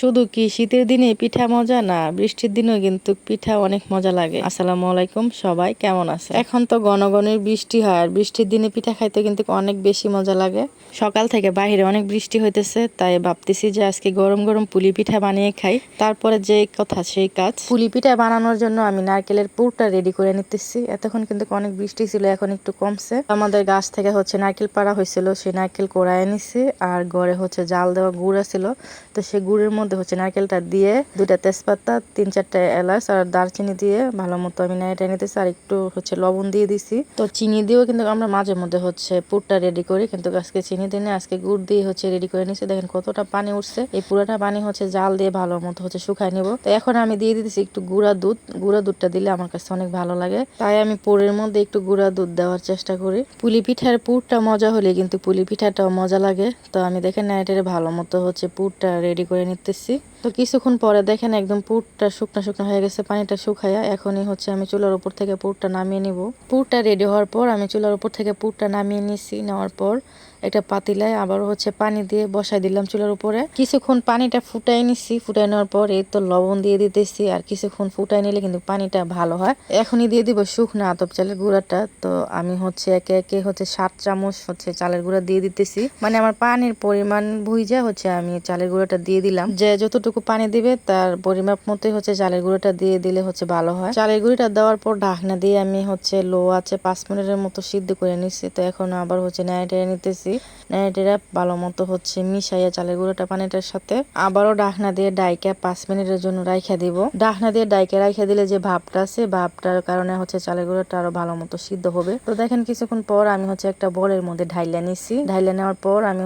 শুধু কি শীতের দিনে পিঠা মজা না, বৃষ্টির দিনেও কিন্তু পিঠা অনেক মজা লাগে। আসসালামু আলাইকুম, সবাই কেমন আছে? এখন তো ঘন ঘনই বৃষ্টি হয়, আর বৃষ্টির দিনে পিঠা খাইতে কিন্তু অনেক বেশি মজা লাগে। সকাল থেকে বাইরে অনেক বৃষ্টি হইতেছে, তাই ভাবতেছি যে আজকে গরম গরম পুলি পিঠা বানিয়ে খাই। তারপরে যে কথা সেই কাজ। পুলি পিঠা বানানোর জন্য আমি নারকেলের পুরটা রেডি করে নিতেছি। এতক্ষণ কিন্তু অনেক বৃষ্টি ছিল, এখন একটু কমছে। আমাদের গাছ থেকে নারকেল পাড়া হয়েছিল, সেই নারকেল কোড়ায় নিছি। আর ঘরে জাল দেওয়া গুড় ছিল, তো সেই গুড়ের মধ্যে নারকেলটা দিয়ে 2টা তেজপাতা, 3-4টা এলাচ আর দারচিনি দিয়ে ভালো মতো আমি নেড়ে নিতেছি। আর একটু লবণ দিয়ে দিছি। তো চিনি দিয়েও কিন্তু আমরা মাঝে মধ্যে পুরটা রেডি করি, কিন্তু আজকে চিনি দিয়ে আজকে গুড় দিয়ে রেডি করে নিছি। দেখেন কতটা পানি উঠছে। এই পুরাটা পানি জাল দিয়ে ভালো মতো শুকাই নিব। তো এখন আমি দিয়ে দিতেছি একটু গুঁড়া দুধ। গুঁড়া দুধটা দিলে আমার কাছে অনেক ভালো লাগে, তাই আমি পুরের মধ্যে একটু গুঁড়া দুধ দেওয়ার চেষ্টা করি। পুলি পিঠার পুরটা মজা হলে কিন্তু পুলি পিঠাটাও মজা লাগে। তো আমি দেখেন নাইটের ভালো মতো পুরটা রেডি করে নিতেছি। তো কিছুক্ষণ পরে দেখেন একদম পুরটা শুকনো শুকনো হয়ে গেছে, পানিটা শুকাইয়া। এখনই আমি চুলার উপর থেকে পুরটা নামিয়ে নিব। পুরটা রেডি হওয়ার পর আমি চুলার উপর থেকে পুরটা নামিয়ে নিছি। নেওয়ার পর একটা পাতিলায় আবার পানি দিয়ে বসাই দিলাম চুলার উপরে। কিছুক্ষণ পানিটা ফুটাই নিছি। ফুটাই নেওয়ার পর এই তো লবণ দিয়ে দিতেছি। আর কিছুক্ষণ ফুটাই নিলে কিন্তু পানিটা ভালো হয়। এখনই দিয়ে দিব শুকনো আতপ চালের গুঁড়াটা। তো আমি একে একে 7 চামচ চালের গুঁড়া দিয়ে দিতেছি। মানে আমার পানির পরিমাণ বুঝে আমি চালের গুঁড়াটা দিয়ে দিলাম। যে যতটুকু পানি দিবে তার পরিমাপ মতোই চালের গুঁড়াটা দিয়ে দিলে ভালো হয়। চালের গুঁড়িটা দেওয়ার পর ঢাকনা দিয়ে আমি লো আছে 5 মিনিটের মতো সিদ্ধ করে নিচ্ছি। তো এখন আবার নেড়ে নিতেছি। নেড়ে ভালো মতো মিশাইয়া চালের গুঁড়াটা পানিটার সাথে আবারও ঢাকনা দিয়ে ডাইকা 5 মিনিটের জন্য রাইখা দিব। ঢাকনা দিয়ে ডাইকা রাইখা দিলে যে ভাপটা আছে, ভাপটার কারণে চালের গুঁড়াটা আরো ভালো মতো সিদ্ধ হবে। তো দেখেন কিছুক্ষণ পর আমি একটা বলের মধ্যে ঢাইলা নিছি। ঢাইলা নেওয়ার পর আমি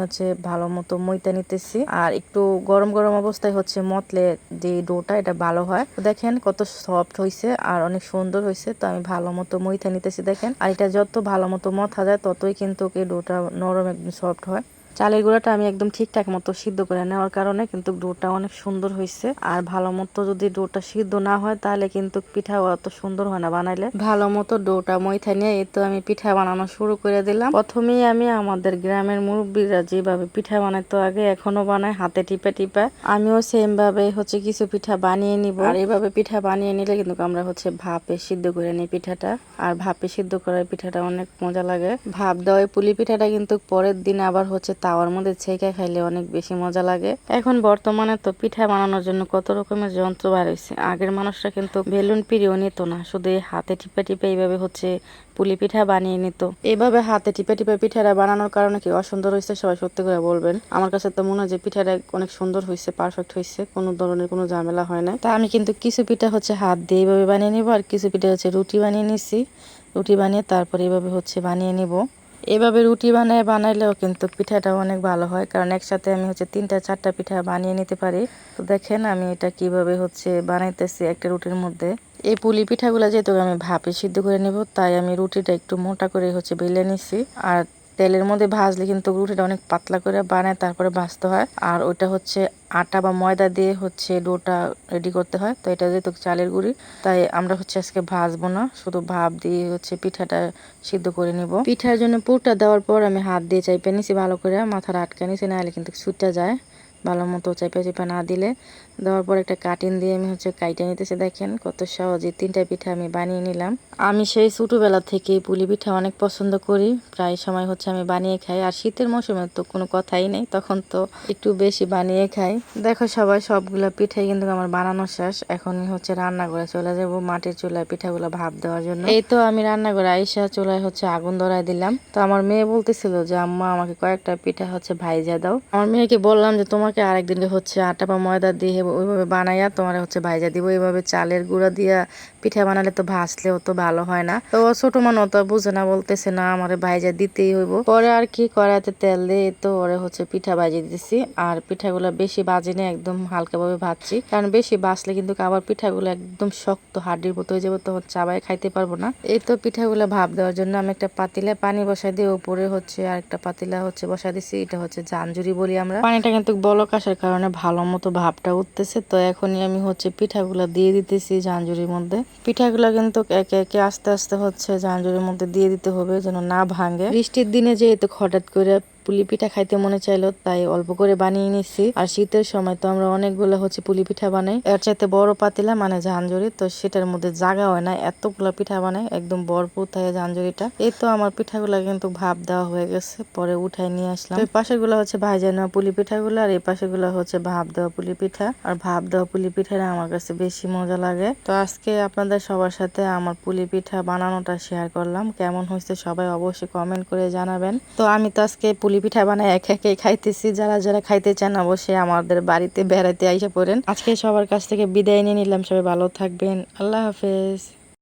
ভালো মতো মইতে নিতেছি। আর একটু গরম গরম অবস্থায় মতলে যে ডোটা এটা ভালো হয়। তো দেখেন কত সফট হয়েছে আর অনেক সুন্দর হয়েছে। তো আমি ভালো মতো মইতে নিতেছি দেখেন। আর এটা যত ভালো মতো মথা যায় ততই কিন্তু ডোটা নরম একদম সফট হয়। চালের গুঁড়াটা আমি একদম ঠিকঠাক মতো সিদ্ধ করে নেওয়ার কারণে কিন্তু ডোটা অনেক সুন্দর হয়েছে। আর ভালো মতো যদি ডোটা সিদ্ধ না হয় তাহলে কিন্তু পিঠাও অত সুন্দর হয় না বানাইলে। ভালো মতো ডোটা মইথা নিয়ে এই তো আমি পিঠা বানানো শুরু করে দিলাম। প্রথমেই আমি আমাদের গ্রামের মুরব্বীরা যেভাবে পিঠা বানাইতো আগে, এখনো বানায় হাতে টিপে টিপে। আমিও সেম ভাবে কিছু পিঠা বানিয়ে নিব। আর এইভাবে পিঠা বানিয়ে নিলে কিন্তু আমরা ভাপে সিদ্ধ করে নিই পিঠাটা। আর ভাপে সিদ্ধ করার পিঠাটা অনেক মজা লাগে। ভাপ দেওয়া পুলি পিঠাটা কিন্তু পরের দিন আবার তাওয়ার মধ্যে ছেঁকে খাইলে অনেক বেশি মজা লাগে। এখন বর্তমানে তো পিঠা বানানোর জন্য কত রকমের যন্ত্র বার হয়েছে। আগের মানুষরা কিন্তু বেলুন পিড়িও নিত না, শুধু হাতে টিপে টিপে এইভাবে পুলি পিঠা বানিয়ে নিত। এইভাবে হাতে টিপে টিপে পিঠাটা বানানোর কারণে কি অসুন্দর হয়েছে সবাই সত্যি করে বলবেন। আমার কাছে তো মনে হয় যে পিঠাটা অনেক সুন্দর হয়েছে, পারফেক্ট হয়েছে, কোনো ধরনের কোনো ঝামেলা হয় না। তা আমি কিন্তু কিছু পিঠা হাত দিয়ে এইভাবে বানিয়ে নিব, আর কিছু পিঠা রুটি বানিয়ে নিছি। রুটি বানিয়ে তারপর এইভাবে বানিয়ে নিব। এভাবে রুটি বানাইলেও কিন্তু পিঠাটা অনেক ভালো হয়, কারণ একসাথে আমি 3-4টা পিঠা বানিয়ে নিতে পারি। তো দেখেন আমি এটা কিভাবে বানাইতেছি একটা রুটির মধ্যে। এই পুলি পিঠাগুলো যেহেতু আমি ভাপে সিদ্ধ করে নেব, তাই আমি রুটিটা একটু মোটা করে বেলে নিছি। আর তেলের মধ্যে ভাজলে কিন্তু রুটিটা অনেক পাতলা করে বানায় তারপরে ভাজতে হয়। আর ওইটা আটা বা ময়দা দিয়ে ডোটা রেডি করতে হয়। তো এটা যেহেতু চালের গুঁড়ি, তাই আমরা আজকে ভাজবো না, শুধু ভাপ দিয়ে পিঠাটা সিদ্ধ করে নিব। পিঠার জন্য পুরটা দেওয়ার পর আমি হাত দিয়ে চাইপে নিছি ভালো করে, মাথাটা আটকে নিছি, নাহলে কিন্তু ছুটে যায়। ভালো মতো চাইপা চাইপা না দিলে। দেওয়ার পর একটা কাটিং দিয়ে আমি কাইটে নিতেছি। দেখেন কত সহজে 3টা পিঠা আমি বানিয়ে নিলাম। আমি সেই ছোটবেলা থেকে পুলি পিঠা অনেক পছন্দ করি, প্রায় সময় আমি বানিয়ে খাই। আর শীতের মৌসুমে তো কোনো কথাই নেই, তখন তো একটু বেশি বানিয়ে খাই। দেখো সবাই সবগুলা পিঠাই কিন্তু আমার বানানো শেষ। এখনই রান্নাঘরে চলে যাব মাটির চুলায় পিঠাগুলো ভাপ দেওয়ার জন্য। এই তো আমি রান্নাঘরে আইসা চুলায় আগুন ধরাই দিলাম। তো আমার মেয়ে বলতেছিল যে আম্মা আমাকে কয়েকটা পিঠা ভাইজা দাও। আমার মেয়েকে বললাম যে তোমাকে আরেকদিন আটা বা ময়দা দিয়ে ওইভাবে বানাইয়া তোমার ভাইজা দিব। এইভাবে চালের গুঁড়া দিয়া পিঠা বানালে তো ভাজলেও তো ভালো হয় না। তো ছোট মানুষ তো বুঝে না, বলতেছে না আমার ভাইজা দিতেই হইব। পরে আর কি কড়াইতে তেল দিয়ে তো ওরে পিঠা ভাজিয়ে দিতেছি। আর পিঠাগুলো বেশি ভাজিনি, একদম হালকাভাবে ভাজছি, কারণ বেশি ভাজলে কিন্তু আবার পিঠাগুলো একদম শক্ত হাড্ডির মতো হয়ে যাবে, তখন চাবাই খাইতে পারবো না। এই তো পিঠাগুলো ভাপ দেওয়ার জন্য আমি একটা পাতিলে পানি বসাই দিয়ে উপরে আর একটা পাতিলা বসাই দিছি। এটা জাঞ্জুরি বলি আমরা। পানিটা কিন্তু বলক আসার কারণে ভালো মতো ভাপটা উঠতেছে। তো এখনই আমি পিঠাগুলো দিয়ে দিতেছি জাঞ্জুরির মধ্যে। পিঠাগুলো কিন্তু একে একে আস্তে আস্তে জাঞ্জুরির মধ্যে দিয়ে দিতে হবে, যেন না ভাঙে। বৃষ্টির দিনে যেহেতু হঠাৎ করে পুলি পিঠা খাইতে মনে চাইলো, তাই অল্প করে বানিয়ে নিচ্ছি। আর শীতের সময় তো আমরা অনেকগুলো পুলি পিঠা বানাই, এর চাইতে বড় পাতিলা মানে ঝাঞ্ঝুরি, তো সেটার মধ্যে জায়গা হয় না, এতগুলা পিঠা বানাই, একদম ভরপুর থাকে ঝাঞ্ঝুরিটা। এই তো আমার পিঠাগুলা কিন্তু ভাপ দেওয়া হয়ে গেছে, পরে উঠাই নিয়ে আসলাম। এই পাশের গুলা ভাজা নেওয়া পুলি পিঠাগুলো, আর এই পাশের গুলা ভাপ দেওয়া পুলি পিঠা। আর ভাপ দেওয়া পুলি পিঠাটা আমার কাছে বেশি মজা লাগে। তো আজকে আপনাদের সবার সাথে আমার পুলি পিঠা বানানোটা শেয়ার করলাম। কেমন হয়েছে সবাই অবশ্যই কমেন্ট করে জানাবেন। তো আমি তো আজকে পুলি পিঠা বানাই একে একে খাইতেছি। যারা যারা খাইতে চান অবশ্যই আমাদের বাড়িতে বেড়াইতে আইসা পড়েন। আজকে সবার কাছ থেকে বিদায় নিয়ে নিলাম। সবাই ভালো থাকবেন। আল্লাহ হাফেজ।